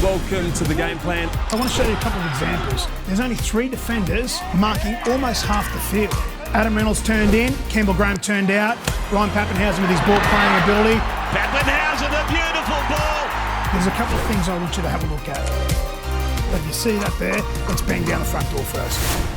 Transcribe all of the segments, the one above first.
Welcome to the game plan. I want to show you a couple of examples. There's only 3 defenders marking almost half the field. Adam Reynolds turned in, Campbell Graham turned out, Ryan Papenhuyzen with his ball playing ability. Papenhuyzen, a beautiful ball. There's a couple of things I want you to have a look at. But you see that there? Let's bang down the front door first.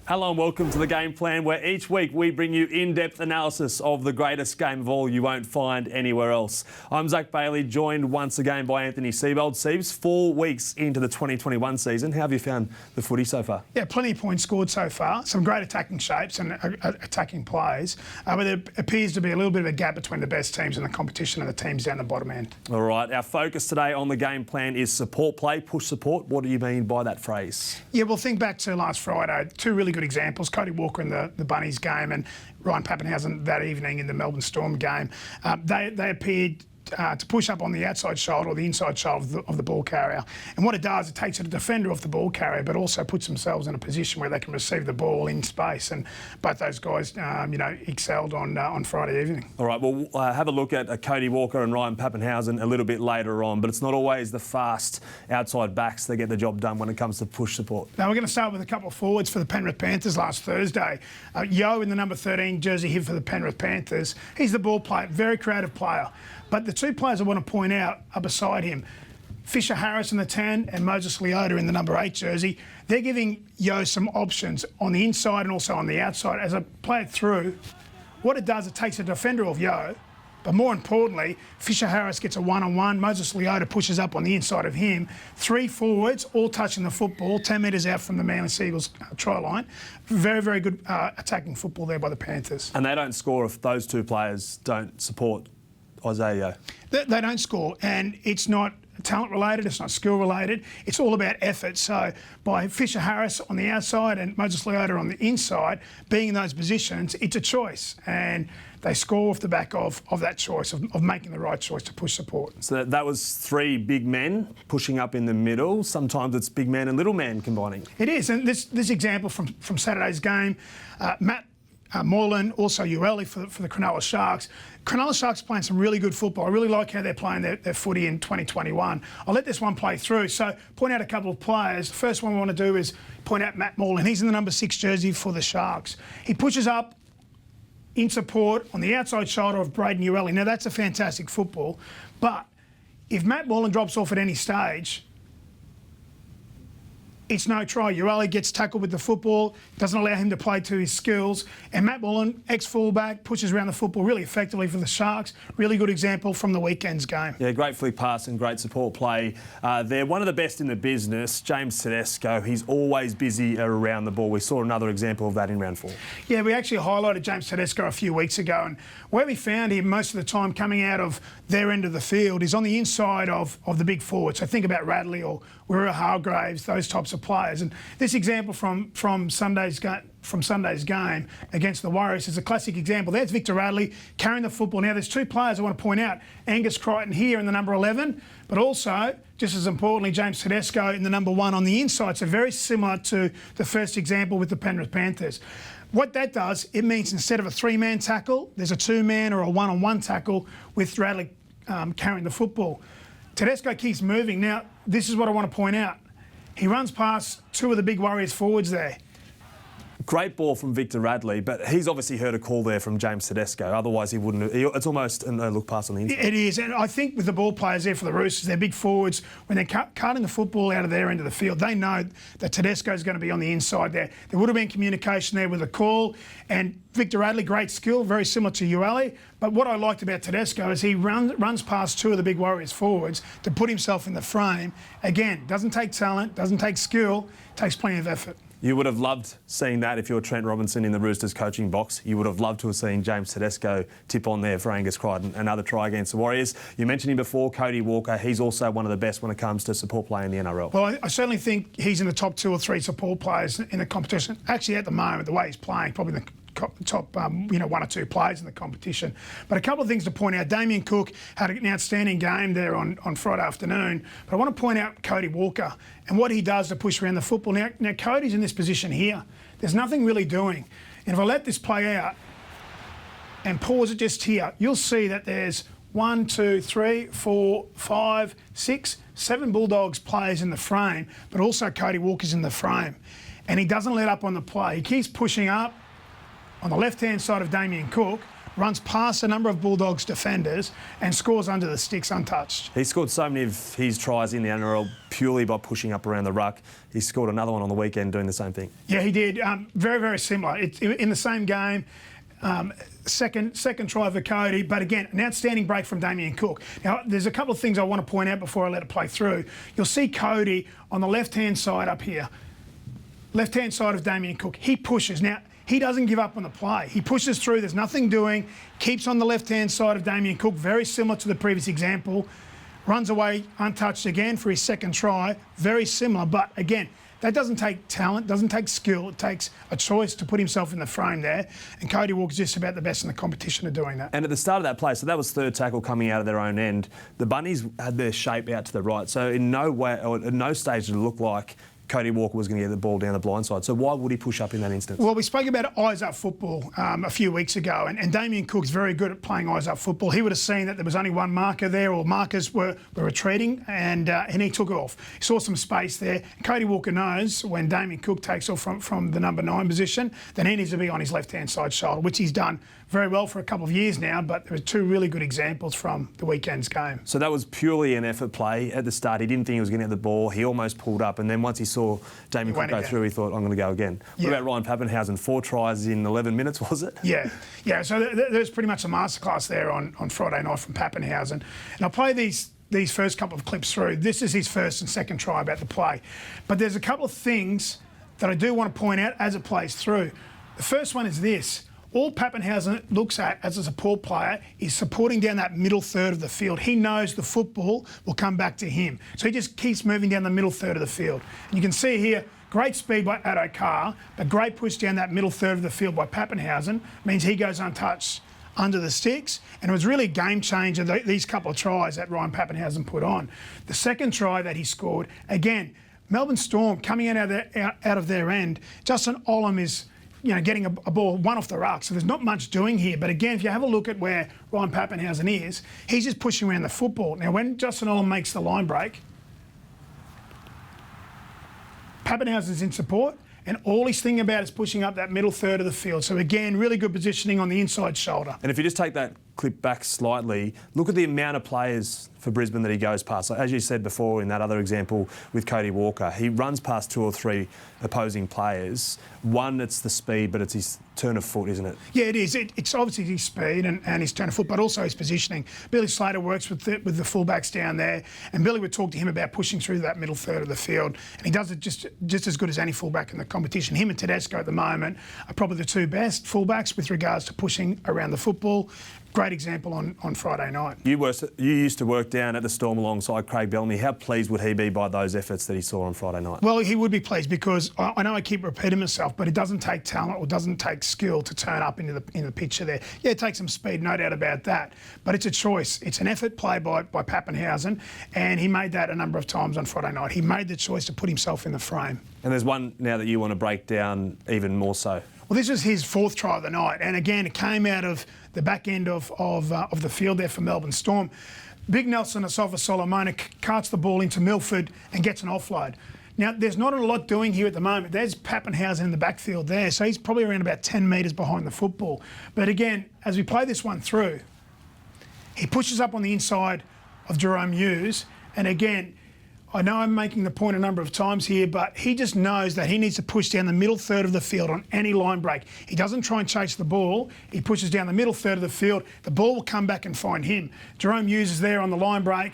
Hello and welcome to the game plan, where each week we bring you in-depth analysis of the greatest game of all you won't find anywhere else. I'm Zach Bailey, joined once again by Anthony Seibold. Siebes, 4 weeks into the 2021 season. How have you found the footy so far? Yeah, plenty of points scored so far. Some great attacking shapes and attacking plays. But there appears to be a little bit of a gap between the best teams in the competition and the teams down the bottom end. All right, our focus today on the game plan is support play, push support. What do you mean by that phrase? Yeah, well, think back to last Friday. 2 really good examples. Cody Walker in the Bunnies game and Ryan Papenhuyzen that evening in the Melbourne Storm game. They appeared to push up on the outside shoulder or the inside shoulder of the ball carrier. And what it does, it takes a defender off the ball carrier, but also puts themselves in a position where they can receive the ball in space. And both those guys, excelled on Friday evening. All right, well, have a look at Cody Walker and Ryan Papenhuyzen a little bit later on, but it's not always the fast outside backs that get the job done when it comes to push support. Now, we're going to start with a couple of forwards for the Penrith Panthers last Thursday. Yo in the number 13 jersey here for the Penrith Panthers. He's the ball player, very creative player. But the 2 players I want to point out are beside him. Fisher Harris in the 10 and Moses Leota in the number 8 jersey. They're giving Yo some options on the inside and also on the outside. As I play it through, what it does, it takes a defender off Yo, but more importantly, Fisher Harris gets a one-on-one. Moses Leota pushes up on the inside of him. 3 forwards, all touching the football, 10 metres out from the Manly Seagulls try line. Very, very good attacking football there by the Panthers. And they don't score if those 2 players don't support Isaiah. They don't score, and it's not talent related, it's not skill related, it's all about effort. So by Fisher Harris on the outside and Moses Leota on the inside being in those positions, it's a choice, and they score off the back of that choice, of making the right choice to push support. So that was 3 big men pushing up in the middle. Sometimes it's big man and little man combining. It is, and this example from Saturday's game, Matt Moreland, also Ueli for the Cronulla Sharks. Cronulla Sharks playing some really good football. I really like how they're playing their footy in 2021. I'll let this one play through. So point out a couple of players. The first one we want to do is point out Matt Moreland. He's in the number 6 jersey for the Sharks. He pushes up in support on the outside shoulder of Braden Ueli. Now that's a fantastic football, but if Matt Moreland drops off at any stage, it's no try. Ueli gets tackled with the football, doesn't allow him to play to his skills. And Matt Moreland, ex-fullback, pushes around the football really effectively for the Sharks. Really good example from the weekend's game. Yeah, great flick pass and great support play. They're one of the best in the business. James Tedesco, he's always busy around the ball. We saw another example of that in round 4. Yeah, we actually highlighted James Tedesco a few weeks ago, and where we found him most of the time coming out of their end of the field is on the inside of the big forward. So think about Radley or Wirra Hargraves, those types of players. And this example from Sunday's game against the Warriors is a classic example. There's Victor Radley carrying the football. Now there's 2 players I want to point out. Angus Crichton here in the number 11, but also, just as importantly, James Tedesco in the number 1 on the inside. So very similar to the first example with the Penrith Panthers. What that does, it means instead of a 3-man tackle, there's a 2-man or a 1-on-1 tackle with Radley carrying the football. Tedesco keeps moving. Now, this is what I want to point out. He runs past 2 of the big Warriors forwards there. Great ball from Victor Radley, but he's obviously heard a call there from James Tedesco. Otherwise, he wouldn't. It's almost a no-look pass on the inside. It is, and I think with the ball players there for the Roosters, they're big forwards. When they're cutting the football out of their end of the field, they know that Tedesco is going to be on the inside there. There would have been communication there with a call, and Victor Radley, great skill, very similar to Ueli. But what I liked about Tedesco is he runs past 2 of the big Warriors forwards to put himself in the frame. Again, doesn't take talent, doesn't take skill, takes plenty of effort. You would have loved seeing that if you're Trent Robinson in the Roosters coaching box. You would have loved to have seen James Tedesco tip on there for Angus Crichton, another try against the Warriors. You mentioned him before, Cody Walker. He's also one of the best when it comes to support play in the NRL. Well, I certainly think he's in the top 2 or 3 support players in the competition. Actually, at the moment, the way he's playing, probably the top 1 or 2 players in the competition. But a couple of things to point out. Damien Cook had an outstanding game there on Friday afternoon. But I want to point out Cody Walker and what he does to push around the football. Now Cody's in this position here. There's nothing really doing. And if I let this play out and pause it just here, you'll see that there's 1, 2, 3, 4, 5, 6, 7 Bulldogs players in the frame, but also Cody Walker's in the frame. And he doesn't let up on the play. He keeps pushing up on the left-hand side of Damien Cook, runs past a number of Bulldogs defenders and scores under the sticks untouched. He scored so many of his tries in the NRL purely by pushing up around the ruck. He scored another one on the weekend doing the same thing. Yeah, he did. Very, very similar. In the same game, second try for Cody, but again, an outstanding break from Damien Cook. Now, there's a couple of things I want to point out before I let it play through. You'll see Cody on the left-hand side up here, left-hand side of Damien Cook. He pushes. Now, he doesn't give up on the play. He pushes through, there's nothing doing, keeps on the left-hand side of Damien Cook, very similar to the previous example, runs away untouched again for his second try, very similar, but again, that doesn't take talent, doesn't take skill, it takes a choice to put himself in the frame there, and Cody Walker's just about the best in the competition of doing that. And at the start of that play, so that was third tackle coming out of their own end, the Bunnies had their shape out to the right, so in no way, or at no stage did it look like Cody Walker was going to get the ball down the blind side. So why would he push up in that instance? Well, we spoke about eyes up football a few weeks ago, and Damien Cook's very good at playing eyes up football. He would have seen that there was only one marker there, or markers were retreating, and he took it off. He saw some space there. Cody Walker knows when Damien Cook takes off from the number 9 position, then he needs to be on his left-hand side shoulder, which he's done very well for a couple of years now, but there were 2 really good examples from the weekend's game. So that was purely an effort play at the start. He didn't think he was going to get the ball. He almost pulled up, and then once he saw Damien Cook go through, he thought, I'm going to go again. Yeah. What about Ryan Papenhuyzen? 4 tries in 11 minutes, was it? Yeah. So there's pretty much a masterclass there on Friday night from Papenhuyzen. And I'll play these first couple of clips through. This is his first and second try about the play. But there's a couple of things that I do want to point out as it plays through. The first one is this. All Papenhuyzen looks at as a support player is supporting down that middle third of the field. He knows the football will come back to him. So he just keeps moving down the middle third of the field. And you can see here, great speed by Addo Carr, but great push down that middle third of the field by Papenhuyzen means he goes untouched under the sticks. And it was really a game changer, these couple of tries that Ryan Papenhuyzen put on. The second try that he scored, again, Melbourne Storm coming out of their end. Justin Olam is getting a ball one off the ruck. So there's not much doing here. But again, if you have a look at where Ryan Papenhuyzen is, he's just pushing around the football. Now, when Justin Olam makes the line break, Papenhuyzen's in support, and all he's thinking about is pushing up that middle third of the field. So again, really good positioning on the inside shoulder. And if you just take that clip back slightly, look at the amount of players for Brisbane that he goes past. Like, as you said before in that other example with Cody Walker, he runs past 2 or 3 opposing players. One, it's the speed, but it's his turn of foot, isn't it? Yeah, it is. It's obviously his speed and his turn of foot, but also his positioning. Billy Slater works with the fullbacks down there, and Billy would talk to him about pushing through that middle third of the field, and he does it just as good as any fullback in the competition. Him and Tedesco at the moment are probably the 2 best fullbacks with regards to pushing around the football. Great example on Friday night. You used to work down at the Storm alongside Craig Bellamy. How pleased would he be by those efforts that he saw on Friday night? Well, he would be pleased because I know I keep repeating myself, but it doesn't take talent or doesn't take skill to turn up in the picture there. Yeah, it takes some speed, no doubt about that, but it's a choice. It's an effort play by Papenhuyzen, and he made that a number of times on Friday night. He made the choice to put himself in the frame. And there's one now that you want to break down even more so. Well, this was his 4th try of the night, and again, it came out of the back end of the field there for Melbourne Storm. Big Nelson Asafa-Solomona carts the ball into Milford and gets an offload. Now, there's not a lot doing here at the moment. There's Papenhuyzen in the backfield there, so he's probably around about 10 metres behind the football. But again, as we play this one through, he pushes up on the inside of Jerome Hughes, and again, I know I'm making the point a number of times here, but he just knows that he needs to push down the middle third of the field on any line break. He doesn't try and chase the ball. He pushes down the middle third of the field. The ball will come back and find him. Jerome Hughes is there on the line break.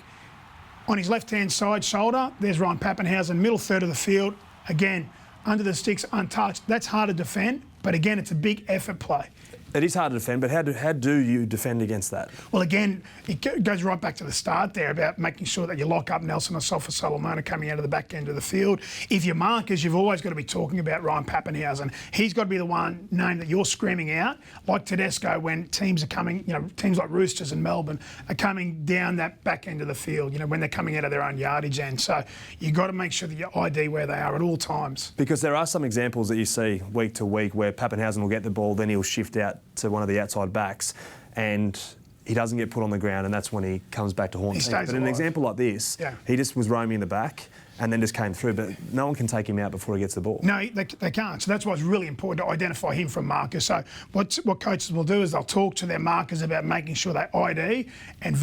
On his left-hand side shoulder, there's Ryan Papenhuyzen, middle third of the field. Again, under the sticks, untouched. That's hard to defend, but again, it's a big effort play. It is hard to defend, but how do you defend against that? Well, again, it goes right back to the start there about making sure that you lock up Nelson Asafa-Solomona coming out of the back end of the field. If you're markers, you've always got to be talking about Ryan Papenhuyzen. He's got to be the one name that you're screaming out, like Tedesco when teams are coming, teams like Roosters and Melbourne are coming down that back end of the field, when they're coming out of their own yardage end. So you've got to make sure that you ID where they are at all times. Because there are some examples that you see week to week where Papenhuyzen will get the ball, then he'll shift out to one of the outside backs, and he doesn't get put on the ground, and that's when he comes back to haunt He teams. stays But in an alive. example like this, Yeah. he just was roaming in the back and then just came through. But no one can take him out before he gets the ball. No, they can't. So that's why it's really important to identify him from markers. So what coaches will do is they'll talk to their markers about making sure they ID and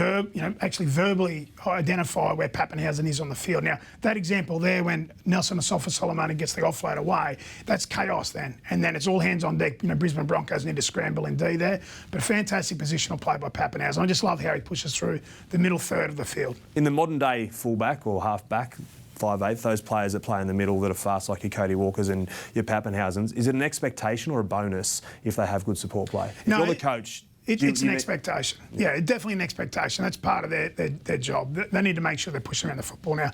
actually verbally identify where Papenhuyzen is on the field. Now, that example there when Nelson Asafa-Solomona gets the offload away, that's chaos then. And then it's all hands on deck. Brisbane Broncos need to scramble in D there. But fantastic positional play by Papenhuyzen. I just love how he pushes through the middle third of the field. In the modern day fullback or halfback, 5'8", those players that play in the middle that are fast, like your Cody Walkers and your Papenhuysens, is it an expectation or a bonus if they have good support play? If No, you're the coach. It's an expectation. Yeah, definitely an expectation. That's part of their job. They need to make sure they're pushing around the football. Now,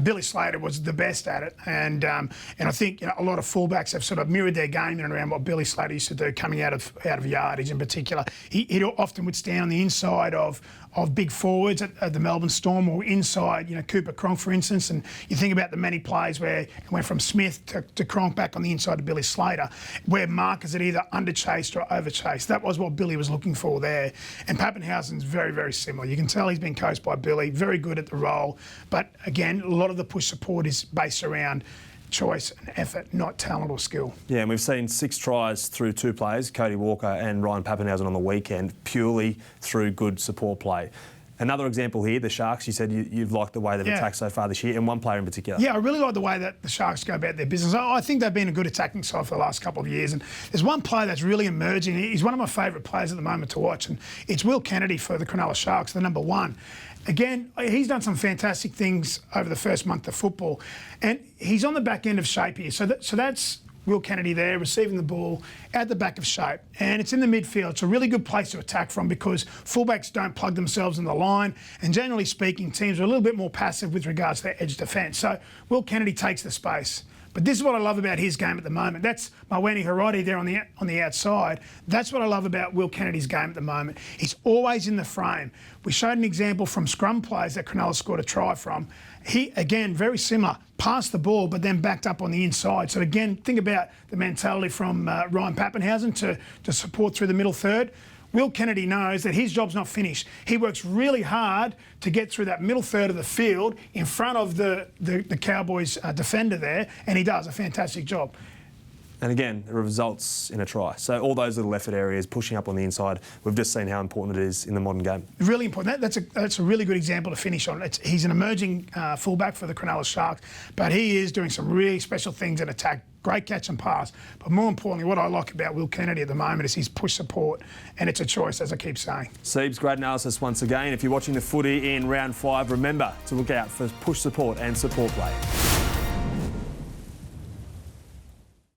Billy Slater was the best at it, and I think a lot of fullbacks have sort of mirrored their game in and around what Billy Slater used to do, coming out of yardage in particular. He often would stand on the inside of big forwards at the Melbourne Storm, or inside, Cooper Cronk, for instance. And you think about the many plays where it went from Smith to Cronk back on the inside to Billy Slater, where markers had either underchased or overchased. That was what Billy was looking for there. And Papenhuyzen's very, very similar. You can tell he's been coached by Billy, very good at the role. But again, a lot of the push support is based around choice and effort, not talent or skill. Yeah, and we've seen 6 tries through 2 players, Cody Walker and Ryan Papenhuyzen on the weekend, purely through good support play. Another example here, the Sharks, you said you've liked the way they've attacked so far this year, and one player in particular. Yeah, I really like the way that the Sharks go about their business. I think they've been a good attacking side for the last couple of years, and there's one player that's really emerging. He's one of my favourite players at the moment to watch, and it's Will Kennedy for the Cronulla Sharks, the number 1. Again, he's done some fantastic things over the first month of football, and he's on the back end of shape here. So that's Will Kennedy there, receiving the ball at the back of shape. And it's in the midfield. It's a really good place to attack from because fullbacks don't plug themselves in the line. And generally speaking, teams are a little bit more passive with regards to their edge defence. So Will Kennedy takes the space. But this is what I love about his game at the moment. That's Maweni Harodi there on the outside. That's what I love about Will Kennedy's game at the moment. He's always in the frame. We showed an example from scrum plays that Cronulla scored a try from. He, again, very similar, passed the ball but then backed up on the inside. So again, think about the mentality from Ryan Papenhuyzen to support through the middle third. Will Kennedy knows that his job's not finished. He works really hard to get through that middle third of the field in front of the Cowboys defender there, and he does a fantastic job. And again, it results in a try. So all those little effort areas, pushing up on the inside, we've just seen how important it is in the modern game. Really important. That's a really good example to finish on. He's an emerging fullback for the Cronulla Sharks, but he is doing some really special things in attack. Great catch and pass. But more importantly, what I like about Will Kennedy at the moment is his push support, and it's a choice, as I keep saying. Seib's great analysis once again. If you're watching the footy in round 5, remember to look out for push support and support play.